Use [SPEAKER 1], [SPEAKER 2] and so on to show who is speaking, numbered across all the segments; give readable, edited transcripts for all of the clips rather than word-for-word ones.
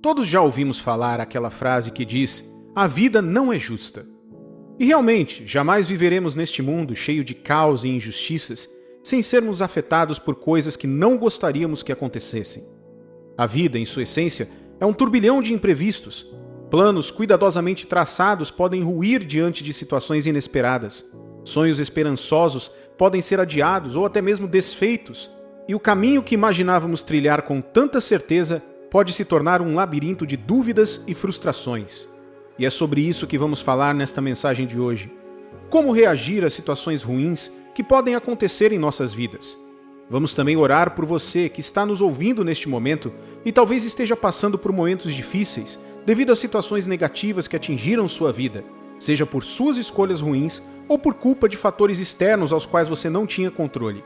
[SPEAKER 1] Todos já ouvimos falar aquela frase que diz: "A vida não é justa". E realmente, jamais viveremos neste mundo cheio de caos e injustiças sem sermos afetados por coisas que não gostaríamos que acontecessem. A vida, em sua essência, é um turbilhão de imprevistos. Planos cuidadosamente traçados podem ruir diante de situações inesperadas. Sonhos esperançosos podem ser adiados ou até mesmo desfeitos. E o caminho que imaginávamos trilhar com tanta certeza pode se tornar um labirinto de dúvidas e frustrações. E é sobre isso que vamos falar nesta mensagem de hoje. Como reagir a situações ruins que podem acontecer em nossas vidas. Vamos também orar por você que está nos ouvindo neste momento e talvez esteja passando por momentos difíceis devido a situações negativas que atingiram sua vida, seja por suas escolhas ruins ou por culpa de fatores externos aos quais você não tinha controle.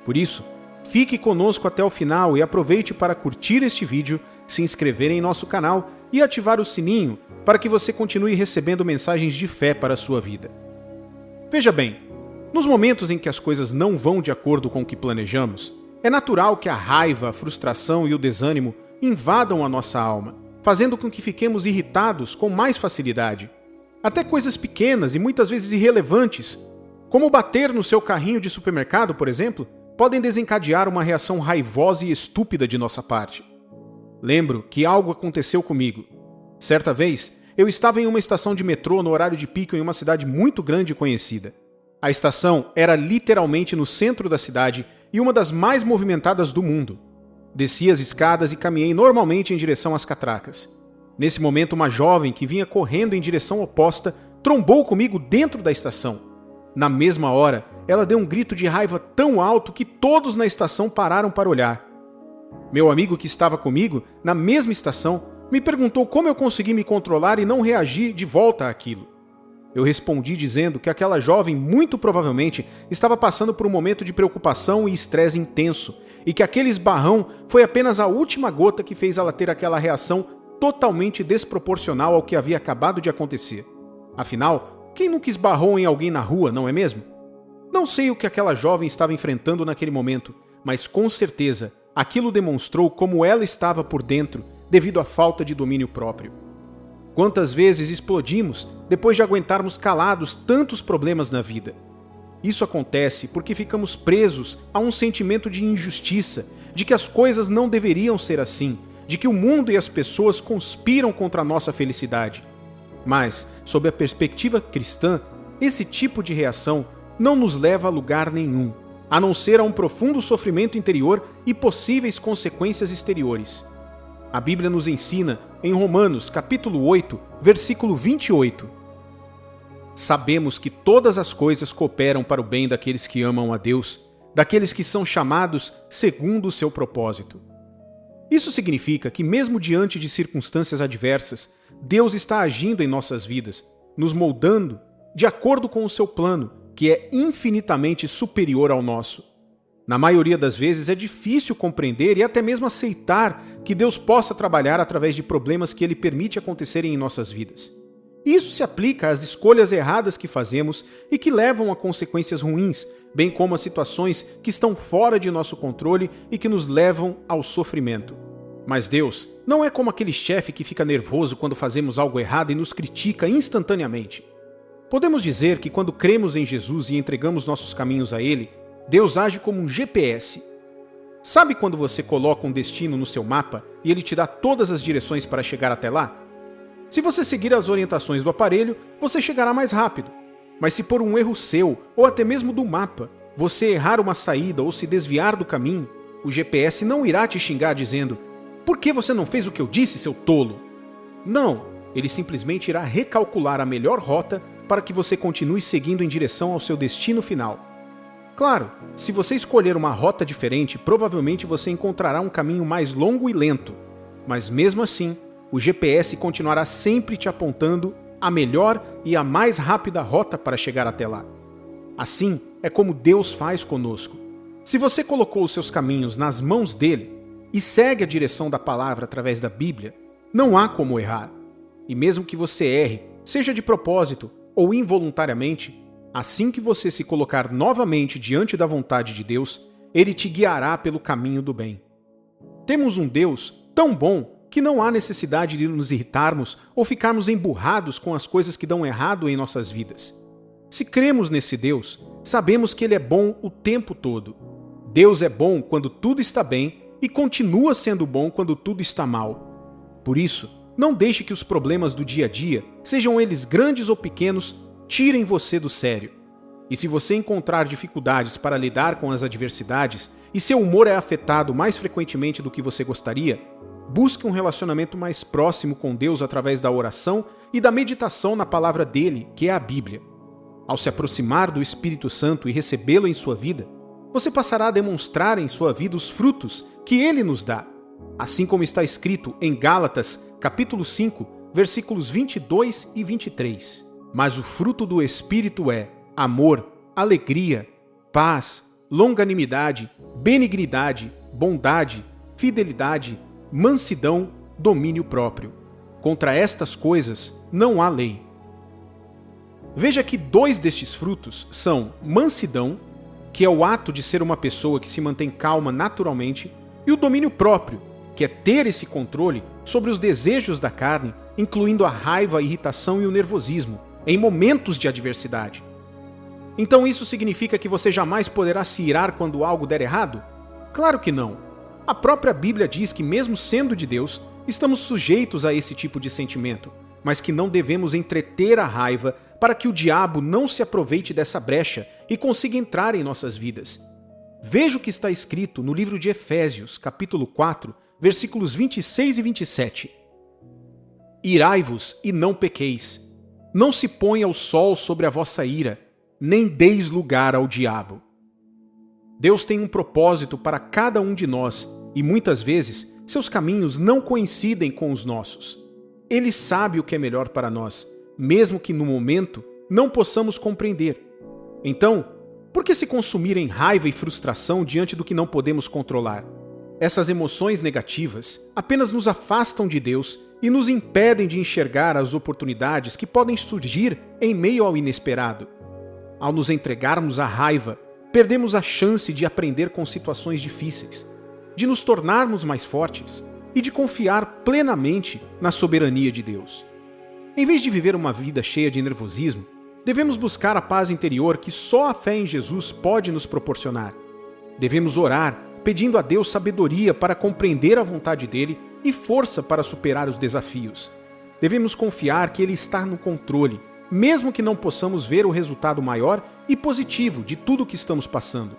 [SPEAKER 1] Por isso, fique conosco até o final e aproveite para curtir este vídeo, se inscrever em nosso canal e ativar o sininho para que você continue recebendo mensagens de fé para a sua vida. Veja bem, nos momentos em que as coisas não vão de acordo com o que planejamos, é natural que a raiva, a frustração e o desânimo invadam a nossa alma, fazendo com que fiquemos irritados com mais facilidade. Até coisas pequenas e muitas vezes irrelevantes, como bater no seu carrinho de supermercado, por exemplo, podem desencadear uma reação raivosa e estúpida de nossa parte. Lembro que algo aconteceu comigo. Certa vez, eu estava em uma estação de metrô no horário de pico em uma cidade muito grande e conhecida. A estação era literalmente no centro da cidade e uma das mais movimentadas do mundo. Desci as escadas e caminhei normalmente em direção às catracas. Nesse momento, uma jovem que vinha correndo em direção oposta trombou comigo dentro da estação. Na mesma hora, ela deu um grito de raiva tão alto que todos na estação pararam para olhar. Meu amigo que estava comigo, na mesma estação, me perguntou como eu consegui me controlar e não reagir de volta àquilo. Eu respondi dizendo que aquela jovem muito provavelmente estava passando por um momento de preocupação e estresse intenso e que aquele esbarrão foi apenas a última gota que fez ela ter aquela reação totalmente desproporcional ao que havia acabado de acontecer. Afinal, quem nunca esbarrou em alguém na rua, não é mesmo? Não sei o que aquela jovem estava enfrentando naquele momento, mas com certeza aquilo demonstrou como ela estava por dentro devido à falta de domínio próprio. Quantas vezes explodimos depois de aguentarmos calados tantos problemas na vida? Isso acontece porque ficamos presos a um sentimento de injustiça, de que as coisas não deveriam ser assim, de que o mundo e as pessoas conspiram contra a nossa felicidade. Mas, sob a perspectiva cristã, esse tipo de reação não nos leva a lugar nenhum, a não ser a um profundo sofrimento interior e possíveis consequências exteriores. A Bíblia nos ensina, em Romanos, capítulo 8, versículo 28. Sabemos que todas as coisas cooperam para o bem daqueles que amam a Deus, daqueles que são chamados segundo o seu propósito. Isso significa que, mesmo diante de circunstâncias adversas, Deus está agindo em nossas vidas, nos moldando de acordo com o seu plano, que é infinitamente superior ao nosso. Na maioria das vezes é difícil compreender e até mesmo aceitar que Deus possa trabalhar através de problemas que Ele permite acontecerem em nossas vidas. Isso se aplica às escolhas erradas que fazemos e que levam a consequências ruins, bem como a situações que estão fora de nosso controle e que nos levam ao sofrimento. Mas Deus não é como aquele chefe que fica nervoso quando fazemos algo errado e nos critica instantaneamente. Podemos dizer que quando cremos em Jesus e entregamos nossos caminhos a Ele, Deus age como um GPS. Sabe quando você coloca um destino no seu mapa e ele te dá todas as direções para chegar até lá? Se você seguir as orientações do aparelho, você chegará mais rápido. Mas se por um erro seu, ou até mesmo do mapa, você errar uma saída ou se desviar do caminho, o GPS não irá te xingar dizendo: "Por que você não fez o que eu disse, seu tolo?" Não, ele simplesmente irá recalcular a melhor rota para que você continue seguindo em direção ao seu destino final. Claro, se você escolher uma rota diferente, provavelmente você encontrará um caminho mais longo e lento, mas mesmo assim, o GPS continuará sempre te apontando a melhor e a mais rápida rota para chegar até lá. Assim é como Deus faz conosco. Se você colocou os seus caminhos nas mãos dele e segue a direção da palavra através da Bíblia, não há como errar. E mesmo que você erre, seja de propósito ou involuntariamente, assim que você se colocar novamente diante da vontade de Deus, Ele te guiará pelo caminho do bem. Temos um Deus tão bom que não há necessidade de nos irritarmos ou ficarmos emburrados com as coisas que dão errado em nossas vidas. Se cremos nesse Deus, sabemos que Ele é bom o tempo todo. Deus é bom quando tudo está bem e continua sendo bom quando tudo está mal. Por isso, não deixe que os problemas do dia a dia, sejam eles grandes ou pequenos, tirem você do sério. E se você encontrar dificuldades para lidar com as adversidades e seu humor é afetado mais frequentemente do que você gostaria, busque um relacionamento mais próximo com Deus através da oração e da meditação na palavra dele, que é a Bíblia. Ao se aproximar do Espírito Santo e recebê-lo em sua vida, você passará a demonstrar em sua vida os frutos que ele nos dá, assim como está escrito em Gálatas, capítulo 5, versículos 22 e 23. Mas o fruto do Espírito é amor, alegria, paz, longanimidade, benignidade, bondade, fidelidade, mansidão, domínio próprio. Contra estas coisas não há lei. Veja que 2 destes frutos são mansidão, que é o ato de ser uma pessoa que se mantém calma naturalmente, e o domínio próprio, que é ter esse controle sobre os desejos da carne, incluindo a raiva, a irritação e o nervosismo, em momentos de adversidade. Então isso significa que você jamais poderá se irar quando algo der errado? Claro que não. A própria Bíblia diz que, mesmo sendo de Deus, estamos sujeitos a esse tipo de sentimento, mas que não devemos entreter a raiva para que o diabo não se aproveite dessa brecha e consiga entrar em nossas vidas. Veja o que está escrito no livro de Efésios, capítulo 4, versículos 26 e 27. Irai-vos e não pequeis. Não se ponha o sol sobre a vossa ira, nem deis lugar ao diabo. Deus tem um propósito para cada um de nós e muitas vezes seus caminhos não coincidem com os nossos. Ele sabe o que é melhor para nós, mesmo que no momento não possamos compreender. Então, por que se consumir em raiva e frustração diante do que não podemos controlar? Essas emoções negativas apenas nos afastam de Deus e nos impedem de enxergar as oportunidades que podem surgir em meio ao inesperado. Ao nos entregarmos à raiva, perdemos a chance de aprender com situações difíceis, de nos tornarmos mais fortes e de confiar plenamente na soberania de Deus. Em vez de viver uma vida cheia de nervosismo, devemos buscar a paz interior que só a fé em Jesus pode nos proporcionar. Devemos orar, pedindo a Deus sabedoria para compreender a vontade dele e força para superar os desafios. Devemos confiar que ele está no controle, mesmo que não possamos ver o resultado maior e positivo de tudo o que estamos passando.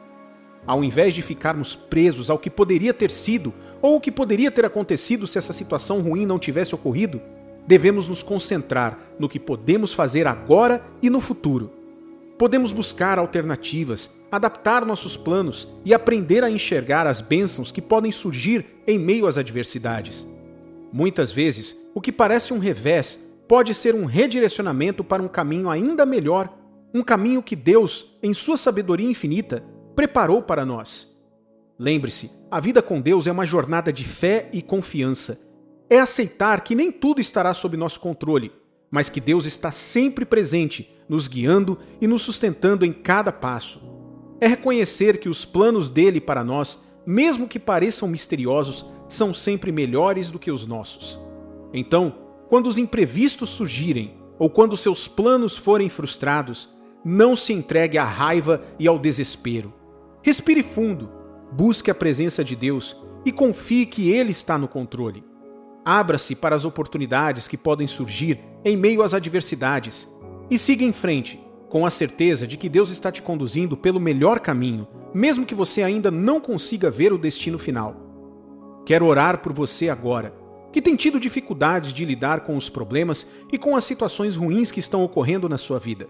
[SPEAKER 1] Ao invés de ficarmos presos ao que poderia ter sido ou o que poderia ter acontecido se essa situação ruim não tivesse ocorrido, devemos nos concentrar no que podemos fazer agora e no futuro. Podemos buscar alternativas, adaptar nossos planos e aprender a enxergar as bênçãos que podem surgir em meio às adversidades. Muitas vezes, o que parece um revés pode ser um redirecionamento para um caminho ainda melhor, um caminho que Deus, em sua sabedoria infinita, preparou para nós. Lembre-se, a vida com Deus é uma jornada de fé e confiança. É aceitar que nem tudo estará sob nosso controle, mas que Deus está sempre presente, nos guiando e nos sustentando em cada passo. É reconhecer que os planos dele para nós, mesmo que pareçam misteriosos, são sempre melhores do que os nossos. Então, quando os imprevistos surgirem ou quando seus planos forem frustrados, não se entregue à raiva e ao desespero. Respire fundo, busque a presença de Deus e confie que Ele está no controle. Abra-se para as oportunidades que podem surgir em meio às adversidades e siga em frente, com a certeza de que Deus está te conduzindo pelo melhor caminho, mesmo que você ainda não consiga ver o destino final. Quero orar por você agora, que tem tido dificuldades de lidar com os problemas e com as situações ruins que estão ocorrendo na sua vida.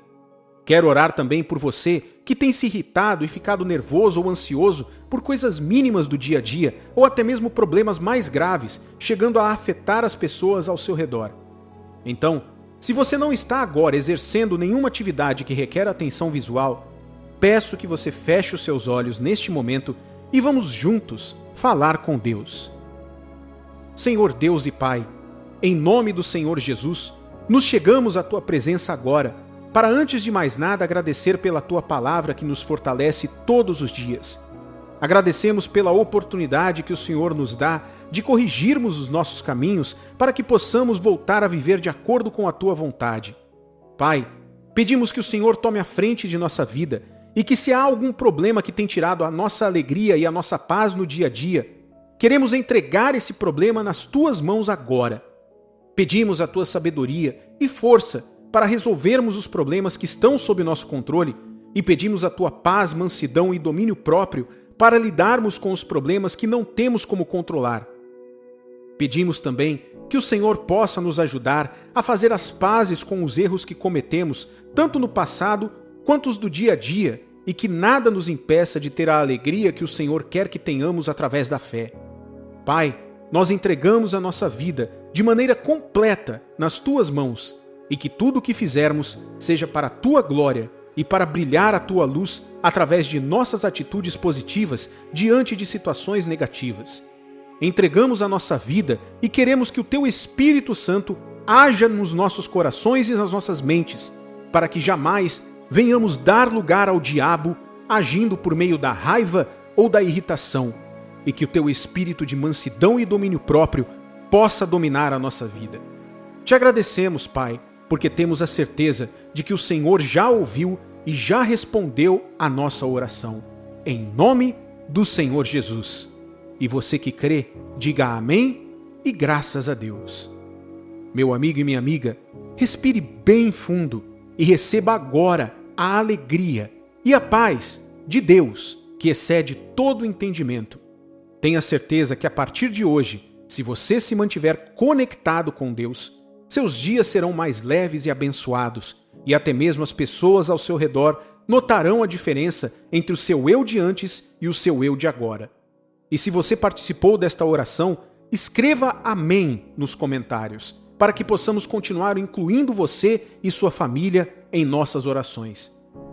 [SPEAKER 1] Quero orar também por você que tem se irritado e ficado nervoso ou ansioso por coisas mínimas do dia a dia ou até mesmo problemas mais graves, chegando a afetar as pessoas ao seu redor. Então, se você não está agora exercendo nenhuma atividade que requer atenção visual, peço que você feche os seus olhos neste momento e vamos juntos falar com Deus. Senhor Deus e Pai, em nome do Senhor Jesus, nos chegamos à Tua presença agora, para antes de mais nada agradecer pela Tua palavra que nos fortalece todos os dias. Agradecemos pela oportunidade que o Senhor nos dá de corrigirmos os nossos caminhos para que possamos voltar a viver de acordo com a Tua vontade. Pai, pedimos que o Senhor tome a frente de nossa vida e que, se há algum problema que tem tirado a nossa alegria e a nossa paz no dia a dia, queremos entregar esse problema nas Tuas mãos agora. Pedimos a Tua sabedoria e força para resolvermos os problemas que estão sob nosso controle e pedimos a Tua paz, mansidão e domínio próprio para lidarmos com os problemas que não temos como controlar. Pedimos também que o Senhor possa nos ajudar a fazer as pazes com os erros que cometemos, tanto no passado quanto os do dia a dia, e que nada nos impeça de ter a alegria que o Senhor quer que tenhamos através da fé. Pai, nós entregamos a nossa vida de maneira completa nas Tuas mãos, e que tudo o que fizermos seja para a Tua glória e para brilhar a Tua luz através de nossas atitudes positivas diante de situações negativas. Entregamos a nossa vida e queremos que o Teu Espírito Santo haja nos nossos corações e nas nossas mentes, para que jamais venhamos dar lugar ao diabo agindo por meio da raiva ou da irritação, e que o Teu espírito de mansidão e domínio próprio possa dominar a nossa vida. Te agradecemos, Pai, porque temos a certeza de que o Senhor já ouviu e já respondeu a nossa oração. Em nome do Senhor Jesus. E você que crê, diga amém e graças a Deus. Meu amigo e minha amiga, respire bem fundo e receba agora a alegria e a paz de Deus, que excede todo o entendimento. Tenha certeza que a partir de hoje, se você se mantiver conectado com Deus, seus dias serão mais leves e abençoados, e até mesmo as pessoas ao seu redor notarão a diferença entre o seu eu de antes e o seu eu de agora. E se você participou desta oração, escreva amém nos comentários, para que possamos continuar incluindo você e sua família em nossas orações.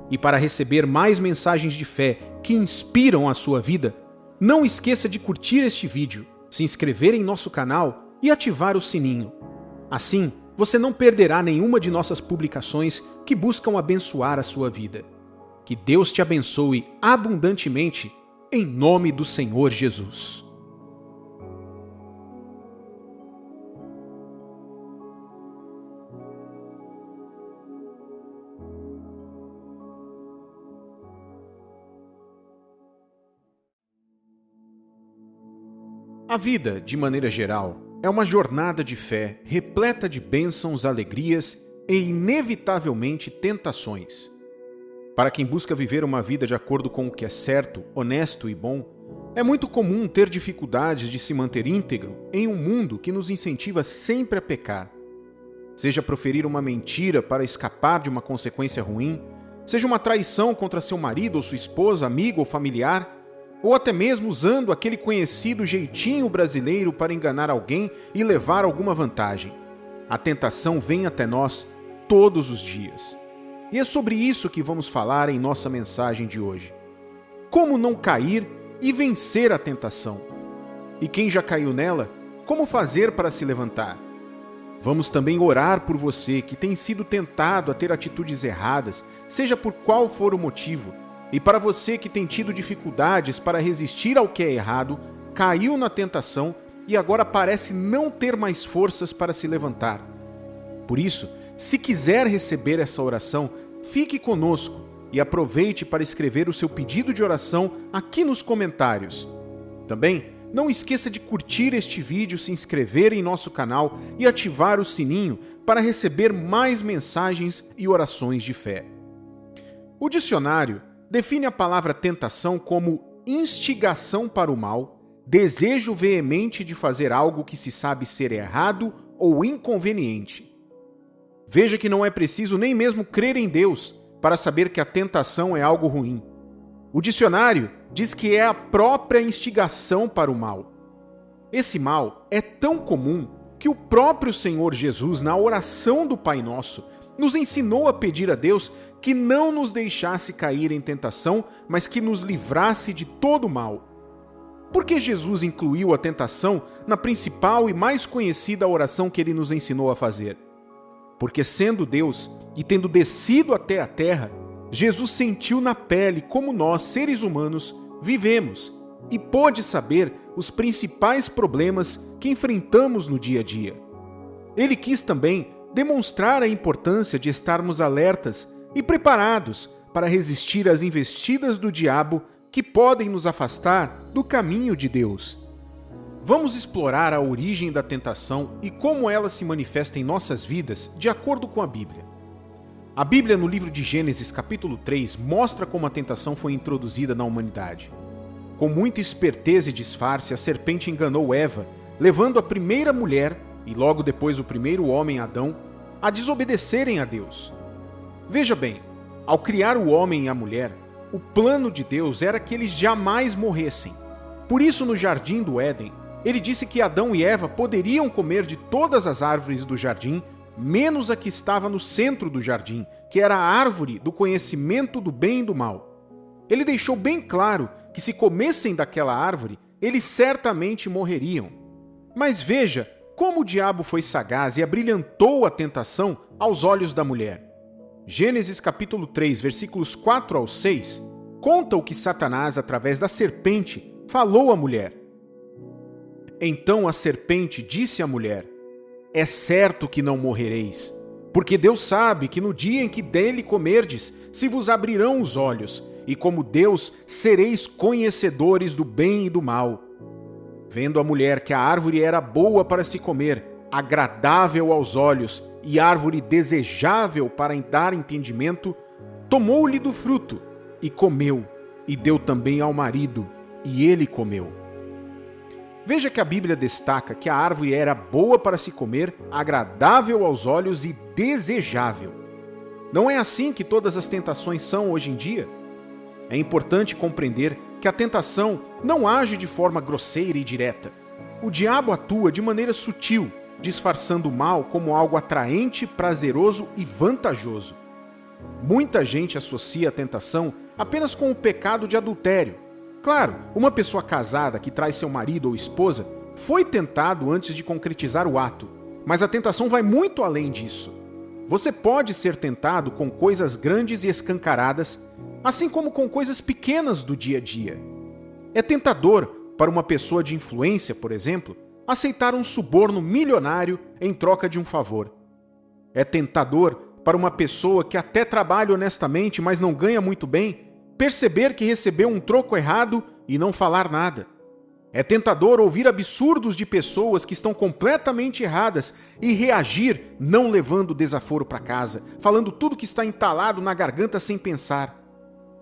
[SPEAKER 1] E para receber mais mensagens de fé que inspiram a sua vida, não esqueça de curtir este vídeo, se inscrever em nosso canal e ativar o sininho. Assim, você não perderá nenhuma de nossas publicações que buscam abençoar a sua vida. Que Deus te abençoe abundantemente, em nome do Senhor Jesus. A vida, de maneira geral, é uma jornada de fé repleta de bênçãos, alegrias e, inevitavelmente, tentações. Para quem busca viver uma vida de acordo com o que é certo, honesto e bom, é muito comum ter dificuldades de se manter íntegro em um mundo que nos incentiva sempre a pecar. Seja proferir uma mentira para escapar de uma consequência ruim, seja uma traição contra seu marido ou sua esposa, amigo ou familiar, ou até mesmo usando aquele conhecido jeitinho brasileiro para enganar alguém e levar alguma vantagem. A tentação vem até nós todos os dias. E é sobre isso que vamos falar em nossa mensagem de hoje. Como não cair e vencer a tentação? E quem já caiu nela, como fazer para se levantar? Vamos também orar por você que tem sido tentado a ter atitudes erradas, seja por qual for o motivo. E para você que tem tido dificuldades para resistir ao que é errado, caiu na tentação e agora parece não ter mais forças para se levantar. Por isso, se quiser receber essa oração, fique conosco e aproveite para escrever o seu pedido de oração aqui nos comentários. Também, não esqueça de curtir este vídeo, se inscrever em nosso canal e ativar o sininho para receber mais mensagens e orações de fé. O dicionário define a palavra tentação como instigação para o mal, desejo veemente de fazer algo que se sabe ser errado ou inconveniente. Veja que não é preciso nem mesmo crer em Deus para saber que a tentação é algo ruim. O dicionário diz que é a própria instigação para o mal. Esse mal é tão comum que o próprio Senhor Jesus, na oração do Pai Nosso, nos ensinou a pedir a Deus que não nos deixasse cair em tentação, mas que nos livrasse de todo o mal. Por que Jesus incluiu a tentação na principal e mais conhecida oração que ele nos ensinou a fazer? Porque, sendo Deus e tendo descido até a terra, Jesus sentiu na pele como nós, seres humanos, vivemos e pôde saber os principais problemas que enfrentamos no dia a dia. Ele quis também demonstrar a importância de estarmos alertas e preparados para resistir às investidas do diabo que podem nos afastar do caminho de Deus. Vamos explorar a origem da tentação e como ela se manifesta em nossas vidas de acordo com a Bíblia. A Bíblia, no livro de Gênesis, capítulo 3, mostra como a tentação foi introduzida na humanidade. Com muita esperteza e disfarce, a serpente enganou Eva, levando a primeira mulher, e logo depois o primeiro homem, Adão, a desobedecerem a Deus. Veja bem, ao criar o homem e a mulher, o plano de Deus era que eles jamais morressem. Por isso, no jardim do Éden, ele disse que Adão e Eva poderiam comer de todas as árvores do jardim, menos a que estava no centro do jardim, que era a árvore do conhecimento do bem e do mal. Ele deixou bem claro que se comessem daquela árvore, eles certamente morreriam. Mas veja como o diabo foi sagaz e abrilhantou a tentação aos olhos da mulher. Gênesis capítulo 3, versículos 4 ao 6, conta o que Satanás, através da serpente, falou à mulher. Então a serpente disse à mulher: é certo que não morrereis, porque Deus sabe que no dia em que dele comerdes, se vos abrirão os olhos, e como Deus sereis conhecedores do bem e do mal. Vendo a mulher que a árvore era boa para se comer, agradável aos olhos e árvore desejável para dar entendimento, tomou-lhe do fruto e comeu, e deu também ao marido, e ele comeu. Veja que a Bíblia destaca que a árvore era boa para se comer, agradável aos olhos e desejável. Não é assim que todas as tentações são hoje em dia? É importante compreender que a tentação não age de forma grosseira e direta. O diabo atua de maneira sutil, disfarçando o mal como algo atraente, prazeroso e vantajoso. Muita gente associa a tentação apenas com o pecado de adultério. Claro, uma pessoa casada que trai seu marido ou esposa foi tentado antes de concretizar o ato, mas a tentação vai muito além disso. Você pode ser tentado com coisas grandes e escancaradas, assim como com coisas pequenas do dia a dia. É tentador para uma pessoa de influência, por exemplo, aceitar um suborno milionário em troca de um favor. É tentador para uma pessoa que até trabalha honestamente, mas não ganha muito bem, perceber que recebeu um troco errado e não falar nada. É tentador ouvir absurdos de pessoas que estão completamente erradas e reagir não levando desaforo para casa, falando tudo que está entalado na garganta sem pensar.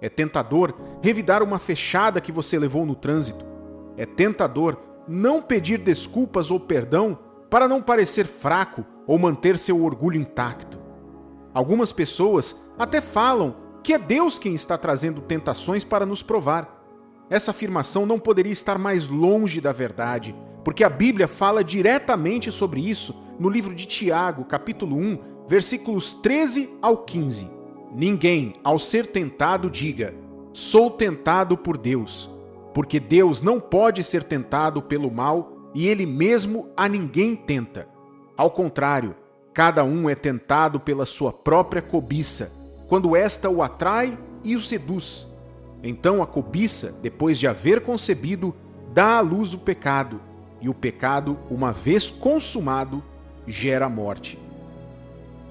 [SPEAKER 1] É tentador revidar uma fechada que você levou no trânsito. É tentador não pedir desculpas ou perdão para não parecer fraco ou manter seu orgulho intacto. Algumas pessoas até falam que é Deus quem está trazendo tentações para nos provar. Essa afirmação não poderia estar mais longe da verdade, porque a Bíblia fala diretamente sobre isso no livro de Tiago, capítulo 1, versículos 13 ao 15. Ninguém, ao ser tentado, diga: sou tentado por Deus, porque Deus não pode ser tentado pelo mal e ele mesmo a ninguém tenta. Ao contrário, cada um é tentado pela sua própria cobiça, quando esta o atrai e o seduz. Então a cobiça, depois de haver concebido, dá à luz o pecado, e o pecado, uma vez consumado, gera morte.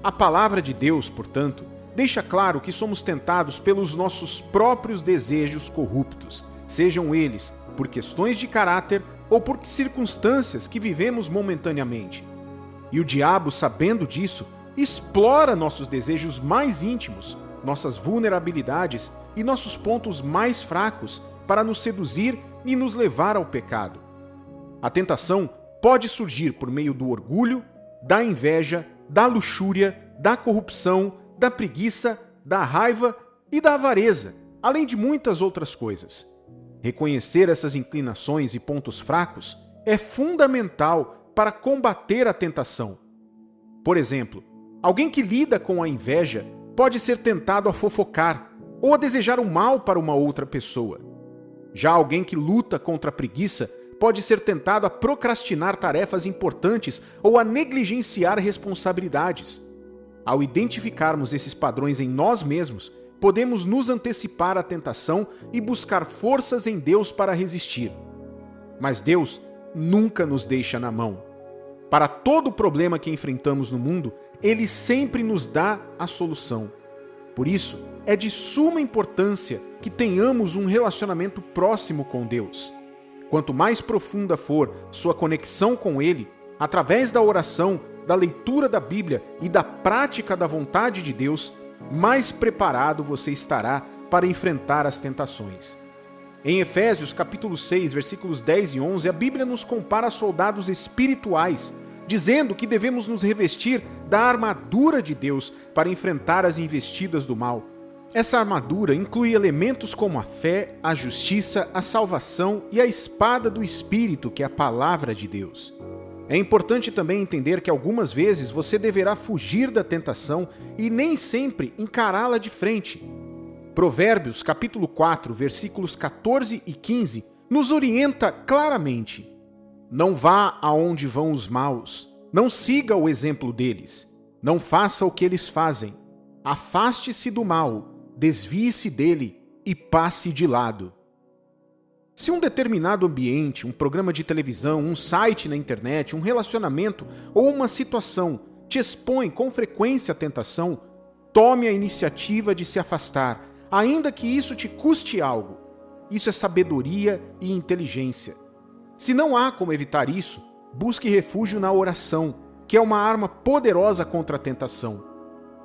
[SPEAKER 1] A palavra de Deus, portanto, deixa claro que somos tentados pelos nossos próprios desejos corruptos, sejam eles por questões de caráter ou por circunstâncias que vivemos momentaneamente. E o diabo, sabendo disso, explora nossos desejos mais íntimos, nossas vulnerabilidades e nossos pontos mais fracos para nos seduzir e nos levar ao pecado. A tentação pode surgir por meio do orgulho, da inveja, da luxúria, da corrupção, da preguiça, da raiva e da avareza, além de muitas outras coisas. Reconhecer essas inclinações e pontos fracos é fundamental para combater a tentação. Por exemplo, alguém que lida com a inveja pode ser tentado a fofocar ou a desejar o mal para uma outra pessoa. Já alguém que luta contra a preguiça pode ser tentado a procrastinar tarefas importantes ou a negligenciar responsabilidades. Ao identificarmos esses padrões em nós mesmos, podemos nos antecipar à tentação e buscar forças em Deus para resistir. Mas Deus nunca nos deixa na mão. Para todo problema que enfrentamos no mundo, Ele sempre nos dá a solução. Por isso, é de suma importância que tenhamos um relacionamento próximo com Deus. Quanto mais profunda for sua conexão com Ele, através da oração, da leitura da Bíblia e da prática da vontade de Deus, mais preparado você estará para enfrentar as tentações. Em Efésios capítulo 6, versículos 10 e 11, a Bíblia nos compara a soldados espirituais, dizendo que devemos nos revestir da armadura de Deus para enfrentar as investidas do mal. Essa armadura inclui elementos como a fé, a justiça, a salvação e a espada do Espírito, que é a palavra de Deus. É importante também entender que algumas vezes você deverá fugir da tentação e nem sempre encará-la de frente. Provérbios capítulo 4, versículos 14 e 15, nos orienta claramente. Não vá aonde vão os maus, não siga o exemplo deles, não faça o que eles fazem. Afaste-se do mal, desvie-se dele e passe de lado. Se um determinado ambiente, um programa de televisão, um site na internet, um relacionamento ou uma situação te expõe com frequência à tentação, tome a iniciativa de se afastar, ainda que isso te custe algo. Isso é sabedoria e inteligência. Se não há como evitar isso, busque refúgio na oração, que é uma arma poderosa contra a tentação.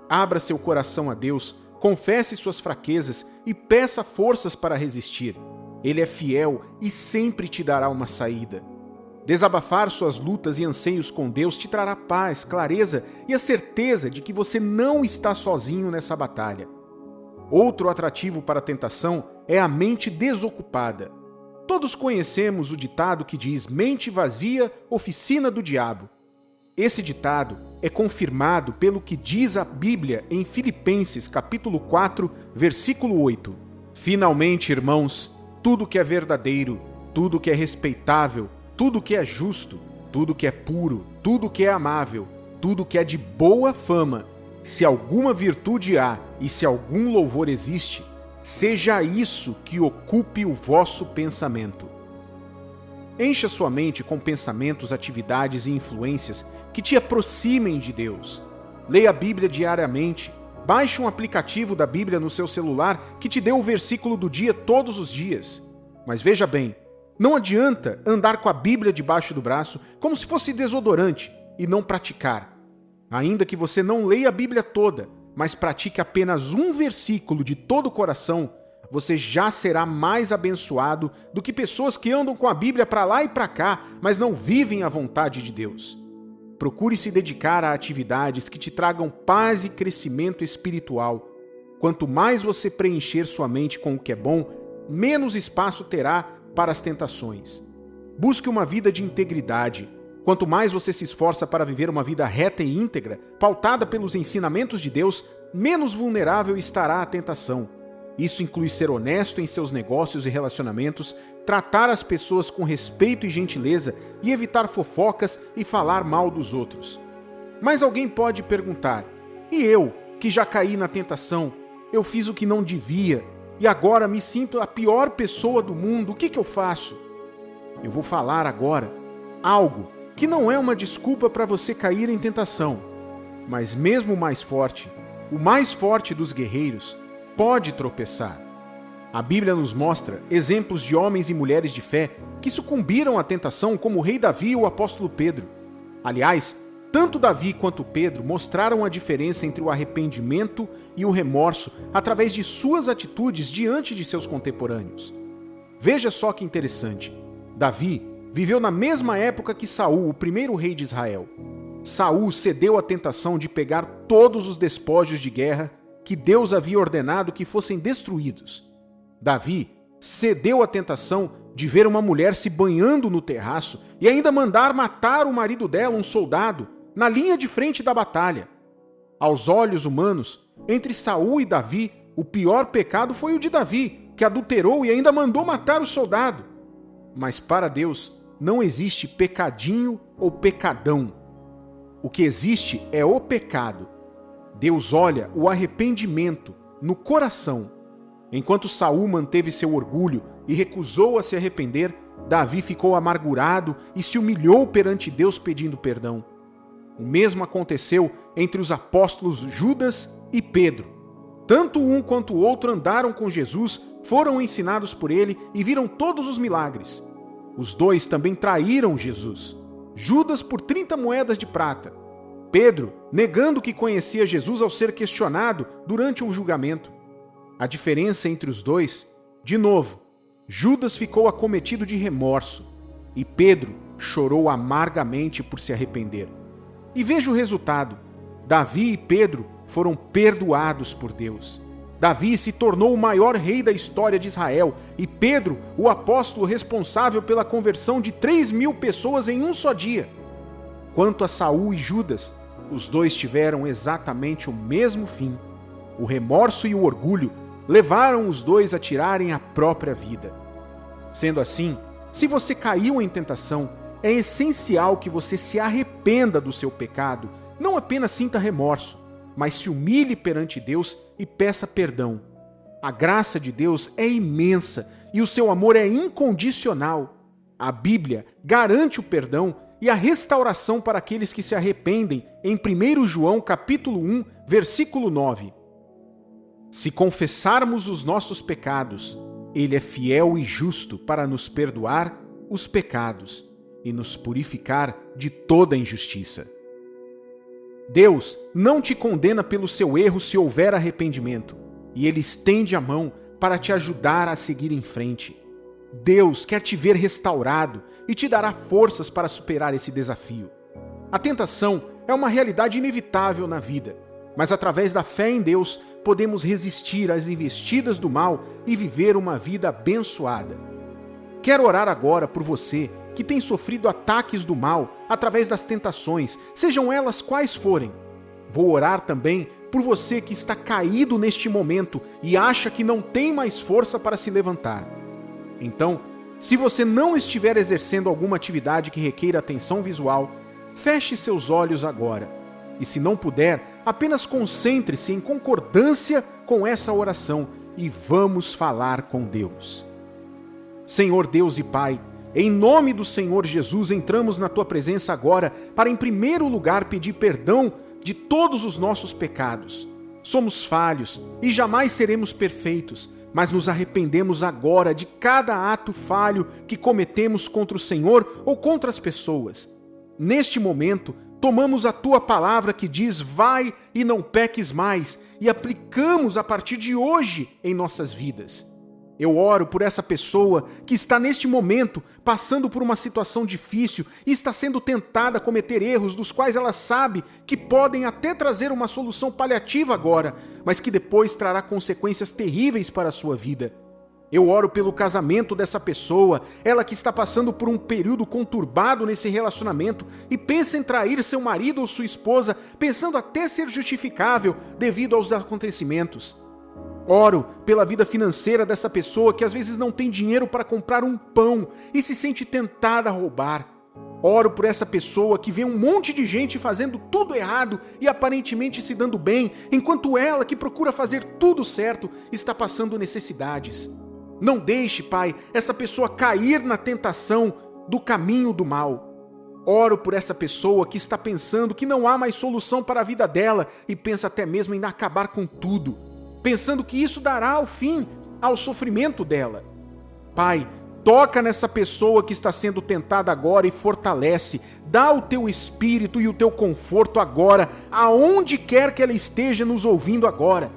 [SPEAKER 1] Abra seu coração a Deus, confesse suas fraquezas e peça forças para resistir. Ele é fiel e sempre te dará uma saída. Desabafar suas lutas e anseios com Deus te trará paz, clareza e a certeza de que você não está sozinho nessa batalha. Outro atrativo para a tentação é a mente desocupada. Todos conhecemos o ditado que diz: mente vazia, oficina do diabo. Esse ditado é confirmado pelo que diz a Bíblia em Filipenses capítulo 4, versículo 8. Finalmente, irmãos, tudo que é verdadeiro, tudo que é respeitável, tudo que é justo, tudo que é puro, tudo que é amável, tudo que é de boa fama, se alguma virtude há e se algum louvor existe, seja isso que ocupe o vosso pensamento. Encha sua mente com pensamentos, atividades e influências que te aproximem de Deus. Leia a Bíblia diariamente. Baixe um aplicativo da Bíblia no seu celular que te dê o versículo do dia todos os dias. Mas veja bem, não adianta andar com a Bíblia debaixo do braço como se fosse desodorante e não praticar. Ainda que você não leia a Bíblia toda, mas pratique apenas um versículo de todo o coração, você já será mais abençoado do que pessoas que andam com a Bíblia para lá e para cá, mas não vivem a vontade de Deus. Procure se dedicar a atividades que te tragam paz e crescimento espiritual. Quanto mais você preencher sua mente com o que é bom, menos espaço terá para as tentações. Busque uma vida de integridade. Quanto mais você se esforça para viver uma vida reta e íntegra, pautada pelos ensinamentos de Deus, menos vulnerável estará à tentação. Isso inclui ser honesto em seus negócios e relacionamentos, tratar as pessoas com respeito e gentileza e evitar fofocas e falar mal dos outros. Mas alguém pode perguntar: e eu, que já caí na tentação, eu fiz o que não devia e agora me sinto a pior pessoa do mundo, o que eu faço? Eu vou falar agora algo que não é uma desculpa para você cair em tentação, mas mesmo o mais forte dos guerreiros, pode tropeçar. A Bíblia nos mostra exemplos de homens e mulheres de fé que sucumbiram à tentação, como o rei Davi e o apóstolo Pedro. Aliás, tanto Davi quanto Pedro mostraram a diferença entre o arrependimento e o remorso através de suas atitudes diante de seus contemporâneos. Veja só que interessante. Davi viveu na mesma época que Saul, o primeiro rei de Israel. Saul cedeu à tentação de pegar todos os despojos de guerra que Deus havia ordenado que fossem destruídos. Davi cedeu à tentação de ver uma mulher se banhando no terraço e ainda mandar matar o marido dela, um soldado, na linha de frente da batalha. Aos olhos humanos, entre Saul e Davi, o pior pecado foi o de Davi, que adulterou e ainda mandou matar o soldado. Mas para Deus não existe pecadinho ou pecadão. O que existe é o pecado. Deus olha o arrependimento no coração. Enquanto Saul manteve seu orgulho e recusou a se arrepender, Davi ficou amargurado e se humilhou perante Deus pedindo perdão. O mesmo aconteceu entre os apóstolos Judas e Pedro. Tanto um quanto o outro andaram com Jesus, foram ensinados por ele e viram todos os milagres. Os dois também traíram Jesus. Judas por 30 moedas de prata. Pedro negando que conhecia Jesus ao ser questionado durante um julgamento. A diferença entre os dois, de novo, Judas ficou acometido de remorso e Pedro chorou amargamente por se arrepender. E veja o resultado. Davi e Pedro foram perdoados por Deus. Davi se tornou o maior rei da história de Israel e Pedro, o apóstolo responsável pela conversão de 3.000 pessoas em um só dia. Quanto a Saul e Judas, os dois tiveram exatamente o mesmo fim. O remorso e o orgulho levaram os dois a tirarem a própria vida. Sendo assim, se você caiu em tentação, é essencial que você se arrependa do seu pecado, não apenas sinta remorso, mas se humilhe perante Deus e peça perdão. A graça de Deus é imensa e o seu amor é incondicional. A Bíblia garante o perdão e a restauração para aqueles que se arrependem em 1 João capítulo 1, versículo 9. Se confessarmos os nossos pecados, Ele é fiel e justo para nos perdoar os pecados e nos purificar de toda injustiça. Deus não te condena pelo seu erro se houver arrependimento, e Ele estende a mão para te ajudar a seguir em frente. Deus quer te ver restaurado e te dará forças para superar esse desafio. A tentação é uma realidade inevitável na vida, mas através da fé em Deus podemos resistir às investidas do mal e viver uma vida abençoada. Quero orar agora por você que tem sofrido ataques do mal através das tentações, sejam elas quais forem. Vou orar também por você que está caído neste momento e acha que não tem mais força para se levantar. Então, se você não estiver exercendo alguma atividade que requeira atenção visual, feche seus olhos agora. E se não puder, apenas concentre-se em concordância com essa oração e vamos falar com Deus. Senhor Deus e Pai, em nome do Senhor Jesus, entramos na Tua presença agora para, em primeiro lugar, pedir perdão de todos os nossos pecados. Somos falhos e jamais seremos perfeitos, mas nos arrependemos agora de cada ato falho que cometemos contra o Senhor ou contra as pessoas. Neste momento, tomamos a Tua palavra que diz: vai e não peques mais, e aplicamos a partir de hoje em nossas vidas. Eu oro por essa pessoa que está neste momento passando por uma situação difícil e está sendo tentada a cometer erros dos quais ela sabe que podem até trazer uma solução paliativa agora, mas que depois trará consequências terríveis para a sua vida. Eu oro pelo casamento dessa pessoa, ela que está passando por um período conturbado nesse relacionamento e pensa em trair seu marido ou sua esposa, pensando até ser justificável devido aos acontecimentos. Oro pela vida financeira dessa pessoa que às vezes não tem dinheiro para comprar um pão e se sente tentada a roubar. Oro por essa pessoa que vê um monte de gente fazendo tudo errado e aparentemente se dando bem, enquanto ela, que procura fazer tudo certo, está passando necessidades. Não deixe, Pai, essa pessoa cair na tentação do caminho do mal. Oro por essa pessoa que está pensando que não há mais solução para a vida dela e pensa até mesmo em acabar com tudo, pensando que isso dará o fim ao sofrimento dela. Pai, toca nessa pessoa que está sendo tentada agora e fortalece. Dá o Teu Espírito e o Teu conforto agora, aonde quer que ela esteja nos ouvindo agora.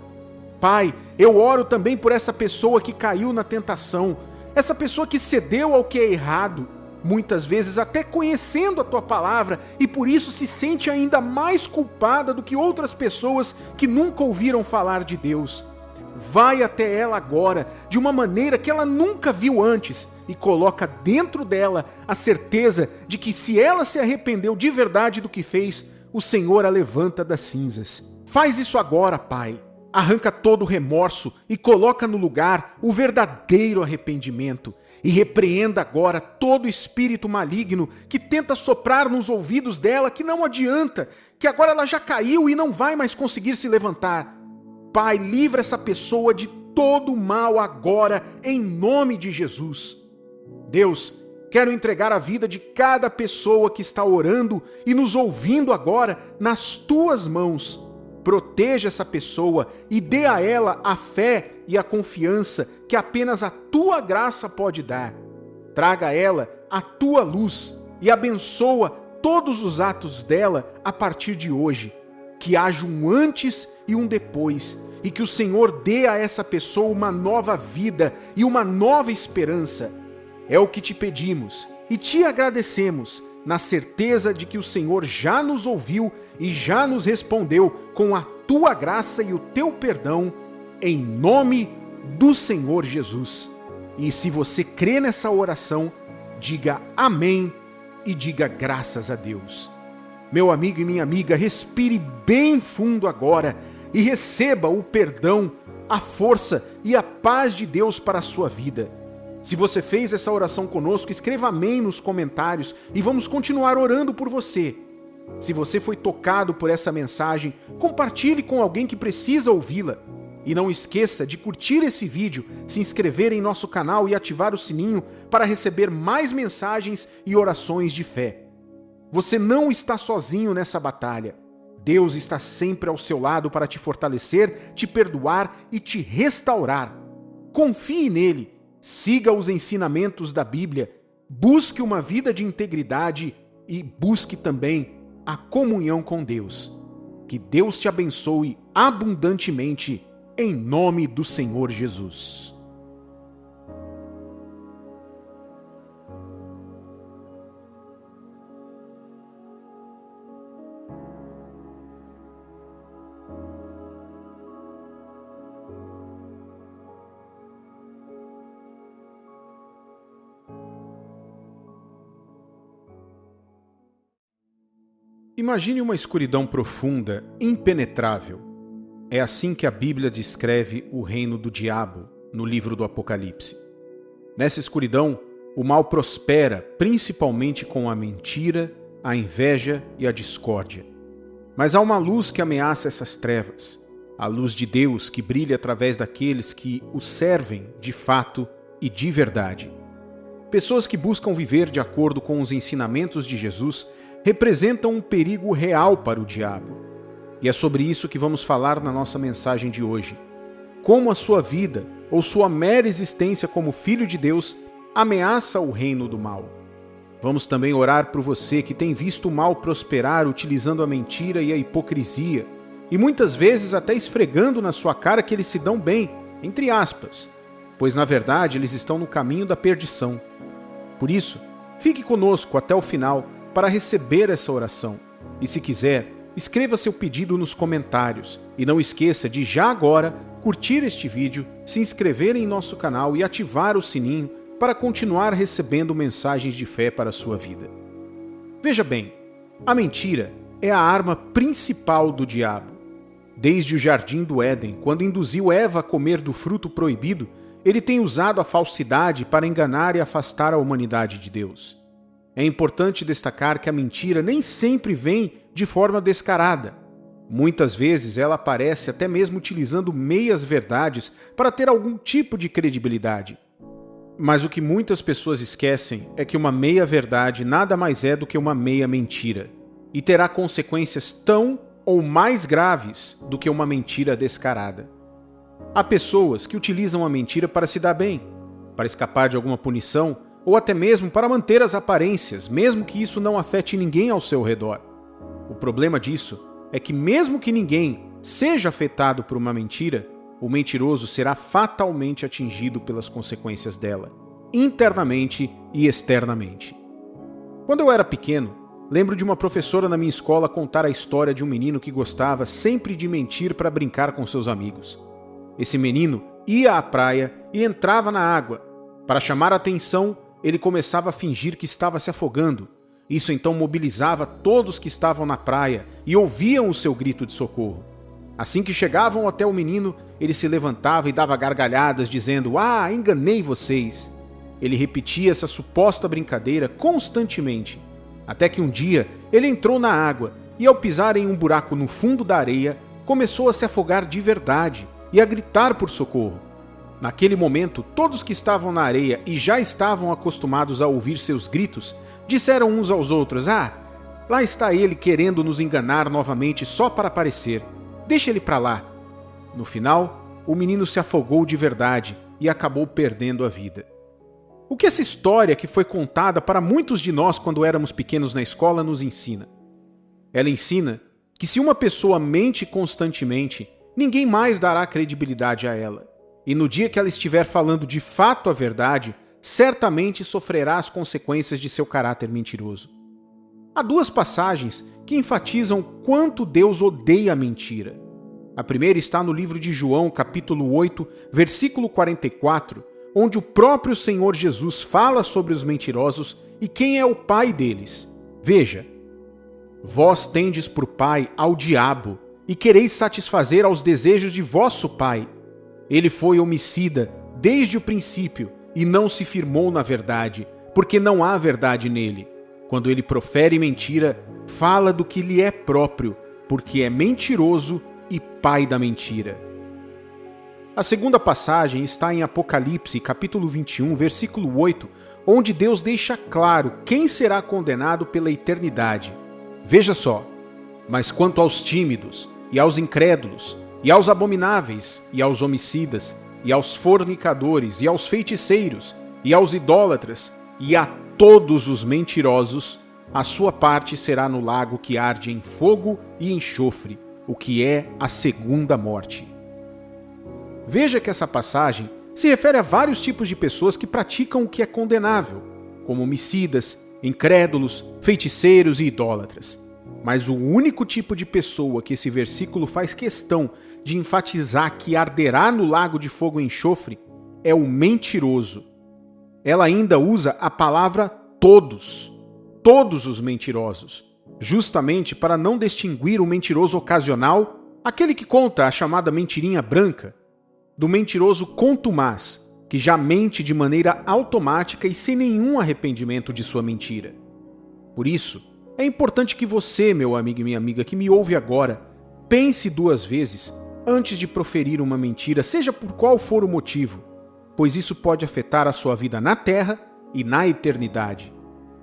[SPEAKER 1] Pai, eu oro também por essa pessoa que caiu na tentação, essa pessoa que cedeu ao que é errado, muitas vezes até conhecendo a Tua palavra e por isso se sente ainda mais culpada do que outras pessoas que nunca ouviram falar de Deus. Vai até ela agora, de uma maneira que ela nunca viu antes, e coloca dentro dela a certeza de que se ela se arrependeu de verdade do que fez, o Senhor a levanta das cinzas. Faz isso agora, Pai. Arranca todo o remorso e coloca no lugar o verdadeiro arrependimento. E repreenda agora todo espírito maligno que tenta soprar nos ouvidos dela que não adianta, que agora ela já caiu e não vai mais conseguir se levantar. Pai, livra essa pessoa de todo o mal agora, em nome de Jesus. Deus, quero entregar a vida de cada pessoa que está orando e nos ouvindo agora nas tuas mãos. Proteja essa pessoa e dê a ela a fé e a confiança que apenas a tua graça pode dar. Traga a ela a tua luz e abençoa todos os atos dela a partir de hoje. Que haja um antes e um depois, e que o Senhor dê a essa pessoa uma nova vida e uma nova esperança. É o que te pedimos e te agradecemos, na certeza de que o Senhor já nos ouviu e já nos respondeu com a tua graça e o teu perdão, em nome do Senhor Jesus. E se você crê nessa oração, diga amém e diga graças a Deus. Meu amigo e minha amiga, respire bem fundo agora e receba o perdão, a força e a paz de Deus para a sua vida. Se você fez essa oração conosco, escreva amém nos comentários e vamos continuar orando por você. Se você foi tocado por essa mensagem, compartilhe com alguém que precisa ouvi-la. E não esqueça de curtir esse vídeo, se inscrever em nosso canal e ativar o sininho para receber mais mensagens e orações de fé. Você não está sozinho nessa batalha. Deus está sempre ao seu lado para te fortalecer, te perdoar e te restaurar. Confie nele, siga os ensinamentos da Bíblia, busque uma vida de integridade e busque também a comunhão com Deus. Que Deus te abençoe abundantemente, em nome do Senhor Jesus. Imagine uma escuridão profunda, impenetrável. É assim que a Bíblia descreve o reino do diabo no livro do Apocalipse. Nessa escuridão, o mal prospera principalmente com a mentira, a inveja e a discórdia. Mas há uma luz que ameaça essas trevas, a luz de Deus que brilha através daqueles que o servem de fato e de verdade. Pessoas que buscam viver de acordo com os ensinamentos de Jesus representam um perigo real para o diabo. E é sobre isso que vamos falar na nossa mensagem de hoje. Como a sua vida ou sua mera existência como filho de Deus ameaça o reino do mal. Vamos também orar por você que tem visto o mal prosperar utilizando a mentira e a hipocrisia, e muitas vezes até esfregando na sua cara que eles se dão bem, entre aspas, pois na verdade eles estão no caminho da perdição. Por isso, fique conosco até o final para receber essa oração. E se quiser, escreva seu pedido nos comentários. E não esqueça de já agora curtir este vídeo, se inscrever em nosso canal e ativar o sininho para continuar recebendo mensagens de fé para a sua vida. Veja bem, a mentira é a arma principal do diabo. Desde o jardim do Éden, quando induziu Eva a comer do fruto proibido, ele tem usado a falsidade para enganar e afastar a humanidade de Deus. É importante destacar que a mentira nem sempre vem de forma descarada. Muitas vezes ela aparece até mesmo utilizando meias-verdades para ter algum tipo de credibilidade. Mas o que muitas pessoas esquecem é que uma meia-verdade nada mais é do que uma meia-mentira, e terá consequências tão ou mais graves do que uma mentira descarada. Há pessoas que utilizam a mentira para se dar bem, para escapar de alguma punição, ou até mesmo para manter as aparências, mesmo que isso não afete ninguém ao seu redor. O problema disso é que mesmo que ninguém seja afetado por uma mentira, o mentiroso será fatalmente atingido pelas consequências dela, internamente e externamente. Quando eu era pequeno, lembro de uma professora na minha escola contar a história de um menino que gostava sempre de mentir para brincar com seus amigos. Esse menino ia à praia e entrava na água. Para chamar a atenção, ele começava a fingir que estava se afogando. Isso então mobilizava todos que estavam na praia e ouviam o seu grito de socorro. Assim que chegavam até o menino, ele se levantava e dava gargalhadas, dizendo: "Ah, enganei vocês!" Ele repetia essa suposta brincadeira constantemente, até que um dia ele entrou na água e, ao pisar em um buraco no fundo da areia, começou a se afogar de verdade e a gritar por socorro. Naquele momento, todos que estavam na areia e já estavam acostumados a ouvir seus gritos, disseram uns aos outros: "Ah, lá está ele querendo nos enganar novamente só para aparecer. Deixa ele para lá." No final, o menino se afogou de verdade e acabou perdendo a vida. O que essa história, que foi contada para muitos de nós quando éramos pequenos na escola, nos ensina? Ela ensina que se uma pessoa mente constantemente, ninguém mais dará credibilidade a ela. E no dia que ela estiver falando de fato a verdade, certamente sofrerá as consequências de seu caráter mentiroso. Há duas passagens que enfatizam quanto Deus odeia a mentira. A primeira está no livro de João, capítulo 8, versículo 44, onde o próprio Senhor Jesus fala sobre os mentirosos e quem é o pai deles. Veja: "Vós tendes por pai ao diabo, e quereis satisfazer aos desejos de vosso pai. Ele foi homicida desde o princípio e não se firmou na verdade, porque não há verdade nele. Quando ele profere mentira, fala do que lhe é próprio, porque é mentiroso e pai da mentira." A segunda passagem está em Apocalipse, capítulo 21, versículo 8, onde Deus deixa claro quem será condenado pela eternidade. Veja só: "Mas quanto aos tímidos, e aos incrédulos, e aos abomináveis, e aos homicidas, e aos fornicadores, e aos feiticeiros, e aos idólatras, e a todos os mentirosos, a sua parte será no lago que arde em fogo e enxofre, o que é a segunda morte." Veja que essa passagem se refere a vários tipos de pessoas que praticam o que é condenável, como homicidas, incrédulos, feiticeiros e idólatras. Mas o único tipo de pessoa que esse versículo faz questão de enfatizar que arderá no lago de fogo e enxofre é o mentiroso. Ela ainda usa a palavra todos os mentirosos, justamente para não distinguir o mentiroso ocasional, aquele que conta a chamada mentirinha branca, do mentiroso contumaz, que já mente de maneira automática e sem nenhum arrependimento de sua mentira. Por isso, é importante que você, meu amigo e minha amiga que me ouve agora, pense duas vezes antes de proferir uma mentira, seja por qual for o motivo, pois isso pode afetar a sua vida na terra e na eternidade.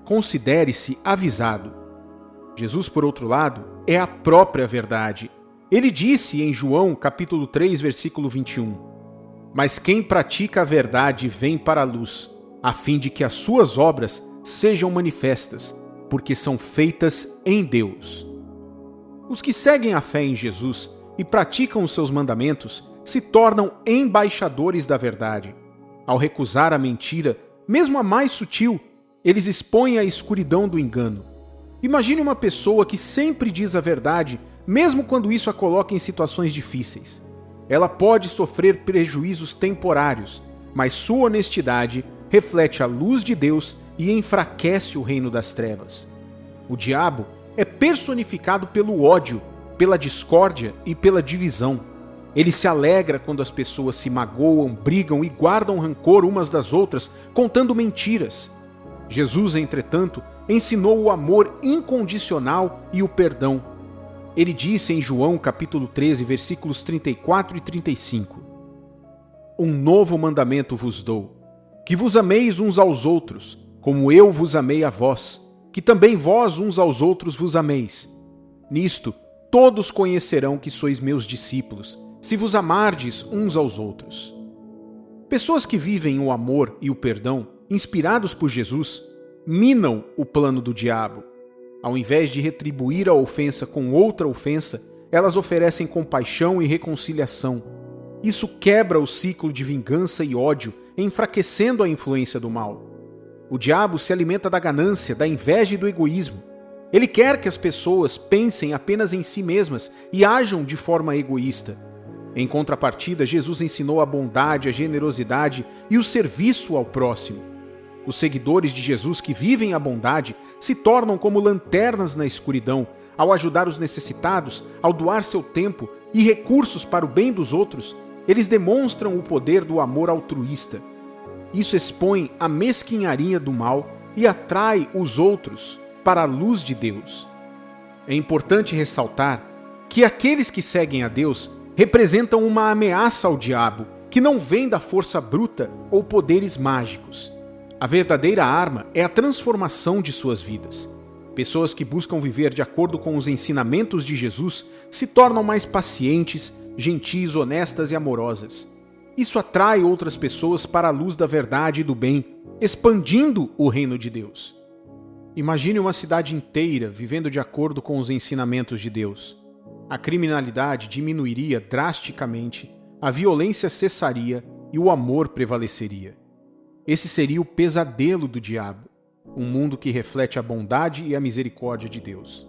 [SPEAKER 1] Considere-se avisado. Jesus, por outro lado, é a própria verdade. Ele disse em João, capítulo 3, versículo 21, "Mas quem pratica a verdade vem para a luz, a fim de que as suas obras sejam manifestas, porque são feitas em Deus." Os que seguem a fé em Jesus e praticam os seus mandamentos se tornam embaixadores da verdade. Ao recusar a mentira, mesmo a mais sutil, eles expõem a escuridão do engano. Imagine uma pessoa que sempre diz a verdade, mesmo quando isso a coloca em situações difíceis. Ela pode sofrer prejuízos temporários, mas sua honestidade reflete a luz de Deus e enfraquece o reino das trevas. O diabo é personificado pelo ódio, pela discórdia e pela divisão. Ele se alegra quando as pessoas se magoam, brigam e guardam rancor umas das outras, contando mentiras. Jesus, entretanto, ensinou o amor incondicional e o perdão. Ele disse em João capítulo 13, versículos 34 e 35, "Um novo mandamento vos dou, que vos ameis uns aos outros, como eu vos amei a vós, que também vós uns aos outros vos ameis. Nisto todos conhecerão que sois meus discípulos, se vos amardes uns aos outros." Pessoas que vivem o amor e o perdão, inspirados por Jesus, minam o plano do diabo. Ao invés de retribuir a ofensa com outra ofensa, elas oferecem compaixão e reconciliação. Isso quebra o ciclo de vingança e ódio, enfraquecendo a influência do mal. O diabo se alimenta da ganância, da inveja e do egoísmo. Ele quer que as pessoas pensem apenas em si mesmas e ajam de forma egoísta. Em contrapartida, Jesus ensinou a bondade, a generosidade e o serviço ao próximo. Os seguidores de Jesus que vivem a bondade se tornam como lanternas na escuridão, ao ajudar os necessitados, ao doar seu tempo e recursos para o bem dos outros. Eles demonstram o poder do amor altruísta. Isso expõe a mesquinharia do mal e atrai os outros para a luz de Deus. É importante ressaltar que aqueles que seguem a Deus representam uma ameaça ao diabo, que não vem da força bruta ou poderes mágicos. A verdadeira arma é a transformação de suas vidas. Pessoas que buscam viver de acordo com os ensinamentos de Jesus se tornam mais pacientes, gentis, honestas e amorosas. Isso atrai outras pessoas para a luz da verdade e do bem, expandindo o reino de Deus. Imagine uma cidade inteira vivendo de acordo com os ensinamentos de Deus. A criminalidade diminuiria drasticamente, a violência cessaria e o amor prevaleceria. Esse seria o pesadelo do diabo, um mundo que reflete a bondade e a misericórdia de Deus.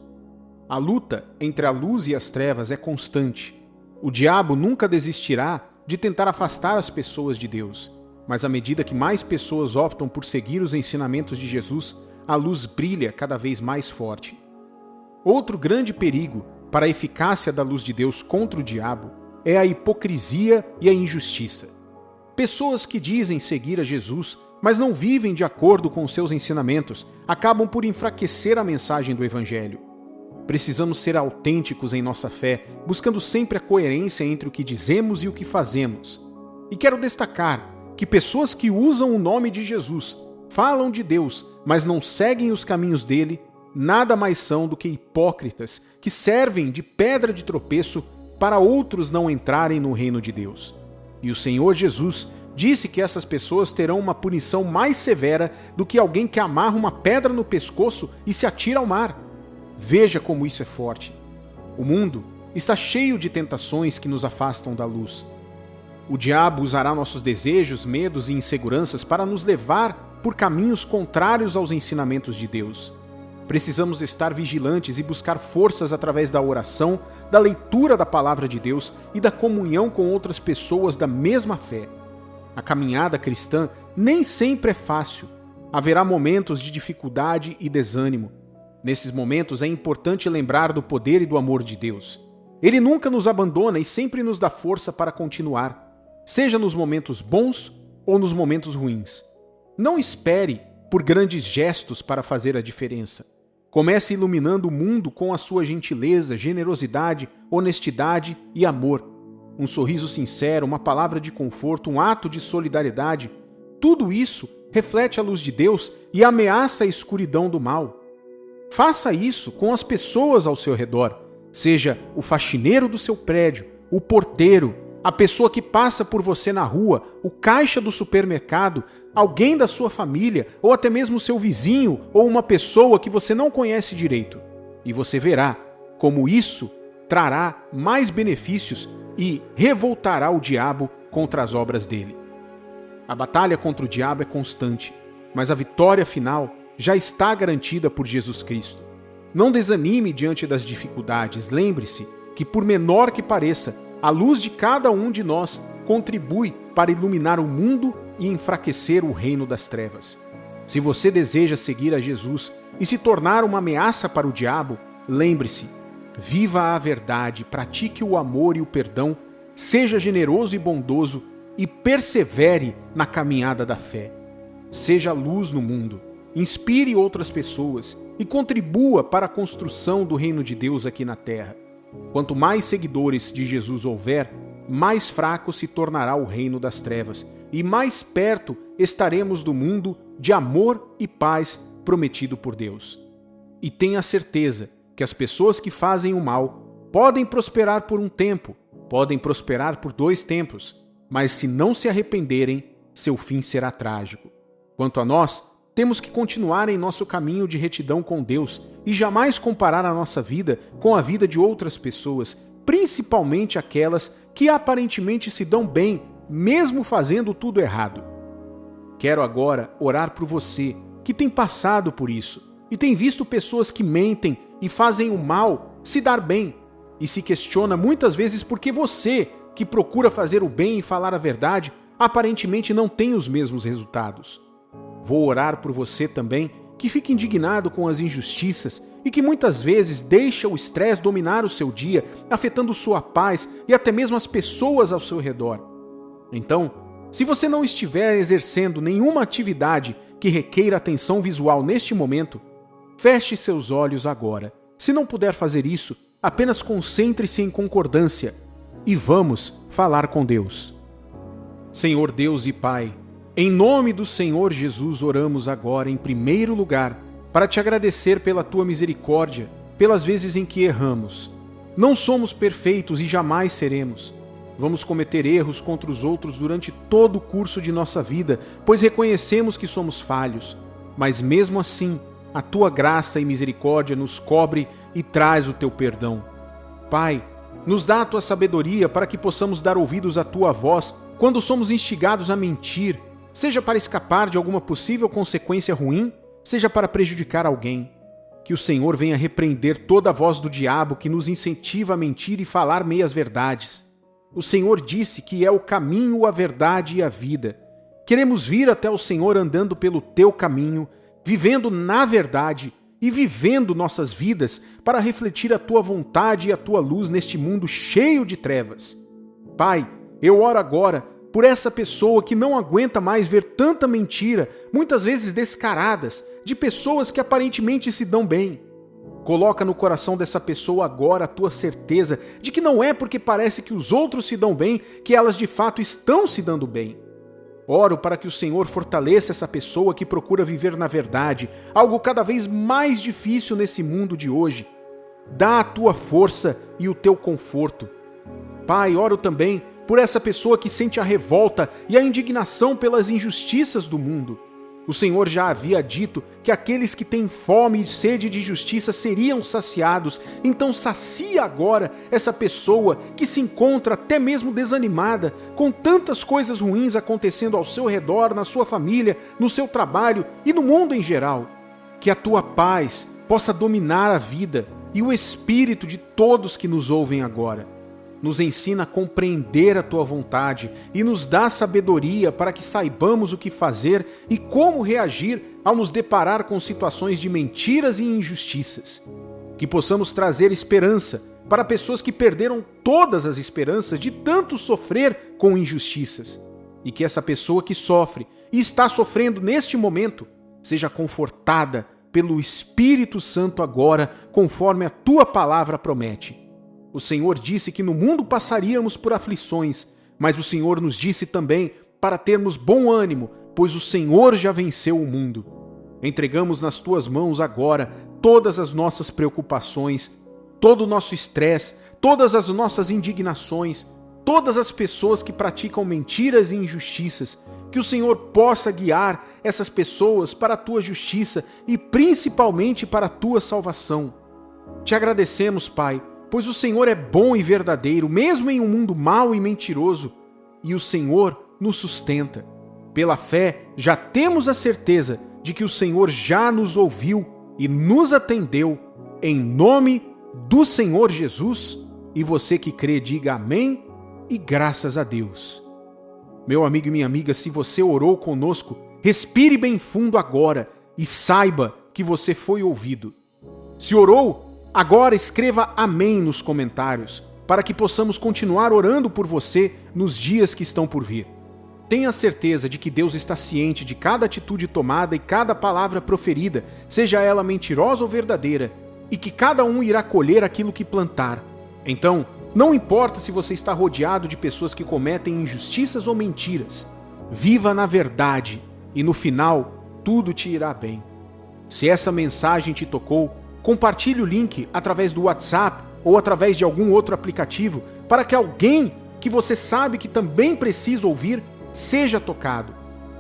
[SPEAKER 1] A luta entre a luz e as trevas é constante. O diabo nunca desistirá de tentar afastar as pessoas de Deus, mas à medida que mais pessoas optam por seguir os ensinamentos de Jesus, a luz brilha cada vez mais forte. Outro grande perigo para a eficácia da luz de Deus contra o diabo é a hipocrisia e a injustiça. Pessoas que dizem seguir a Jesus, mas não vivem de acordo com seus ensinamentos, acabam por enfraquecer a mensagem do Evangelho. Precisamos ser autênticos em nossa fé, buscando sempre a coerência entre o que dizemos e o que fazemos. E quero destacar que pessoas que usam o nome de Jesus, falam de Deus, mas não seguem os caminhos dele, nada mais são do que hipócritas que servem de pedra de tropeço para outros não entrarem no reino de Deus. E o Senhor Jesus disse que essas pessoas terão uma punição mais severa do que alguém que amarra uma pedra no pescoço e se atira ao mar. Veja como isso é forte. O mundo está cheio de tentações que nos afastam da luz. O diabo usará nossos desejos, medos e inseguranças para nos levar por caminhos contrários aos ensinamentos de Deus. Precisamos estar vigilantes e buscar forças através da oração, da leitura da palavra de Deus e da comunhão com outras pessoas da mesma fé. A caminhada cristã nem sempre é fácil. Haverá momentos de dificuldade e desânimo. Nesses momentos é importante lembrar do poder e do amor de Deus. Ele nunca nos abandona e sempre nos dá força para continuar, seja nos momentos bons ou nos momentos ruins. Não espere por grandes gestos para fazer a diferença. Comece iluminando o mundo com a sua gentileza, generosidade, honestidade e amor. Um sorriso sincero, uma palavra de conforto, um ato de solidariedade. Tudo isso reflete a luz de Deus e ameaça a escuridão do mal. Faça isso com as pessoas ao seu redor. Seja o faxineiro do seu prédio, o porteiro, a pessoa que passa por você na rua, o caixa do supermercado, alguém da sua família, ou até mesmo seu vizinho ou uma pessoa que você não conhece direito. E você verá como isso trará mais benefícios e revoltará o diabo contra as obras dele. A batalha contra o diabo é constante, mas a vitória final já está garantida por Jesus Cristo. Não desanime diante das dificuldades. Lembre-se que, por menor que pareça, a luz de cada um de nós contribui para iluminar o mundo e enfraquecer o reino das trevas. Se você deseja seguir a Jesus e se tornar uma ameaça para o diabo, lembre-se, viva a verdade, pratique o amor e o perdão, seja generoso e bondoso e persevere na caminhada da fé. Seja luz no mundo. Inspire outras pessoas e contribua para a construção do reino de Deus aqui na terra. Quanto mais seguidores de Jesus houver, mais fraco se tornará o reino das trevas e mais perto estaremos do mundo de amor e paz prometido por Deus. E tenha certeza que as pessoas que fazem o mal podem prosperar por um tempo, podem prosperar por 2 tempos, mas se não se arrependerem, seu fim será trágico. Quanto a nós, temos que continuar em nosso caminho de retidão com Deus e jamais comparar a nossa vida com a vida de outras pessoas, principalmente aquelas que aparentemente se dão bem, mesmo fazendo tudo errado. Quero agora orar por você que tem passado por isso e tem visto pessoas que mentem e fazem o mal se dar bem e se questiona muitas vezes por que você, que procura fazer o bem e falar a verdade, aparentemente não tem os mesmos resultados. Vou orar por você também, que fica indignado com as injustiças e que muitas vezes deixa o estresse dominar o seu dia, afetando sua paz e até mesmo as pessoas ao seu redor. Então, se você não estiver exercendo nenhuma atividade que requeira atenção visual neste momento, feche seus olhos agora. Se não puder fazer isso, Apenas concentre-se em concordância e vamos falar com Deus. Senhor Deus e Pai, em nome do Senhor Jesus oramos agora em primeiro lugar para te agradecer pela tua misericórdia, pelas vezes em que erramos. Não somos perfeitos e jamais seremos. Vamos cometer erros contra os outros durante todo o curso de nossa vida, pois reconhecemos que somos falhos. Mas mesmo assim, a tua graça e misericórdia nos cobre e traz o teu perdão. Pai, nos dá a tua sabedoria para que possamos dar ouvidos à tua voz quando somos instigados a mentir, seja para escapar de alguma possível consequência ruim, seja para prejudicar alguém. Que o Senhor venha repreender toda a voz do diabo que nos incentiva a mentir e falar meias-verdades. O Senhor disse que é o caminho, a verdade e a vida. Queremos vir até o Senhor andando pelo teu caminho, vivendo na verdade e vivendo nossas vidas para refletir a tua vontade e a tua luz neste mundo cheio de trevas. Pai, eu oro agora por essa pessoa que não aguenta mais ver tanta mentira, muitas vezes descaradas, de pessoas que aparentemente se dão bem. Coloca no coração dessa pessoa agora a tua certeza de que não é porque parece que os outros se dão bem que elas de fato estão se dando bem. Oro para que o Senhor fortaleça essa pessoa que procura viver na verdade, algo cada vez mais difícil nesse mundo de hoje. Dá a tua força e o teu conforto. Pai, oro também por essa pessoa que sente a revolta e a indignação pelas injustiças do mundo. O Senhor já havia dito que aqueles que têm fome e sede de justiça seriam saciados, então sacia agora essa pessoa que se encontra até mesmo desanimada, com tantas coisas ruins acontecendo ao seu redor, na sua família, no seu trabalho e no mundo em geral. Que a tua paz possa dominar a vida e o espírito de todos que nos ouvem agora. Nos ensina a compreender a tua vontade e nos dá sabedoria para que saibamos o que fazer e como reagir ao nos deparar com situações de mentiras e injustiças. Que possamos trazer esperança para pessoas que perderam todas as esperanças de tanto sofrer com injustiças. E que essa pessoa que sofre e está sofrendo neste momento seja confortada pelo Espírito Santo agora, conforme a tua palavra promete. O Senhor disse que no mundo passaríamos por aflições, mas o Senhor nos disse também para termos bom ânimo, pois o Senhor já venceu o mundo. Entregamos nas tuas mãos agora todas as nossas preocupações, todo o nosso estresse, todas as nossas indignações, todas as pessoas que praticam mentiras e injustiças, que o Senhor possa guiar essas pessoas para a tua justiça e principalmente para a tua salvação. Te agradecemos, Pai, pois o Senhor é bom e verdadeiro, mesmo em um mundo mau e mentiroso, e o Senhor nos sustenta. Pela fé, já temos a certeza de que o Senhor já nos ouviu e nos atendeu, em nome do Senhor Jesus. E você que crê, diga amém e graças a Deus. Meu amigo e minha amiga, se você orou conosco, respire bem fundo agora e saiba que você foi ouvido. Se orou, agora escreva amém nos comentários, para que possamos continuar orando por você nos dias que estão por vir. Tenha certeza de que Deus está ciente de cada atitude tomada e cada palavra proferida, seja ela mentirosa ou verdadeira, e que cada um irá colher aquilo que plantar. Então, não importa se você está rodeado de pessoas que cometem injustiças ou mentiras, viva na verdade e no final tudo te irá bem. Se essa mensagem te tocou, compartilhe o link através do WhatsApp ou através de algum outro aplicativo para que alguém que você sabe que também precisa ouvir seja tocado.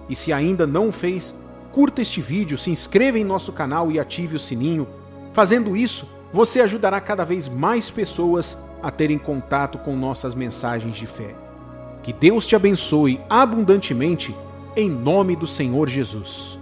[SPEAKER 1] E se ainda não o fez, curta este vídeo, se inscreva em nosso canal e ative o sininho. Fazendo isso, você ajudará cada vez mais pessoas a terem contato com nossas mensagens de fé. Que Deus te abençoe abundantemente, em nome do Senhor Jesus.